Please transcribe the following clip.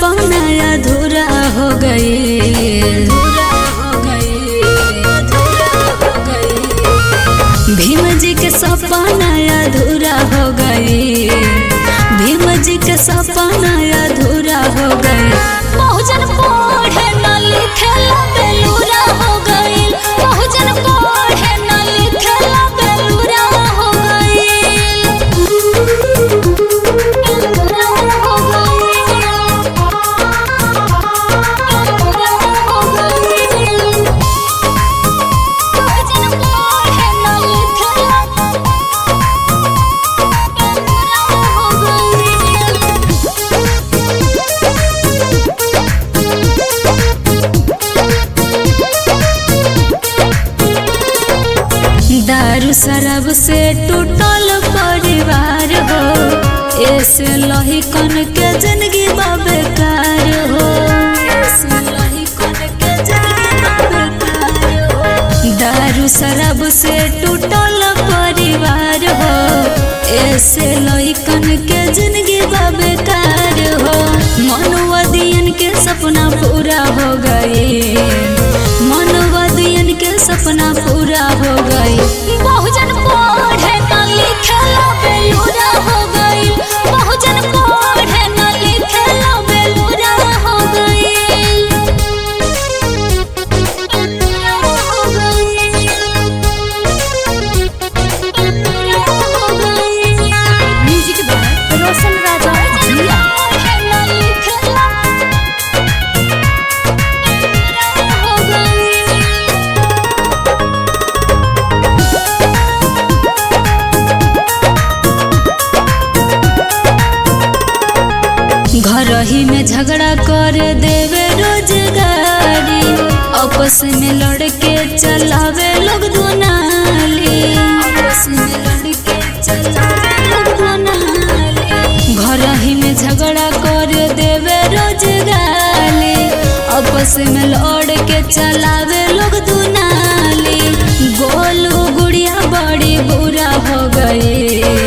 सपना अधूरा हो गई। भीम जी के सपना अधूरा हो गई। भीम जी के सपना अधूरा हो गई। बहुजन पढ़े न लिखे ला बेलूरा हो गई। बहुजन पढ़े न लिखे ला बेलूरा हो दारू शराब से टूटल परिवार हो। ऐसे लही कन के जिंदगी बेकार हो। ऐसे लही कन के जिंदगी बेकार हो। दारू शराब से टूटल परिवार हो। ऐसे लही कन के जिंदगी बेकार हो। मनोवादियन के सपना पूरा हो गए। मनोवादियन के सपना पूरा हो गई। बहुजन पढ़े न लिखे ला बेलूरा हो गई। बहुजन पढ़े न लिखे ला बेलूरा हो गई। म्यूजिक बाय रोशन राजा जिया। घर ही में झगड़ा कर देवे रोजगारी। आपस में लड़के चलावे लोग दुनाली। आपस में लड़के चलावे लोग दुनाली। घर ही में झगड़ा कर देवे रोजगारी। आपस में लड़के चलावे लोग दुनाली। गोलू गुड़िया बड़ी बुरा हो गई।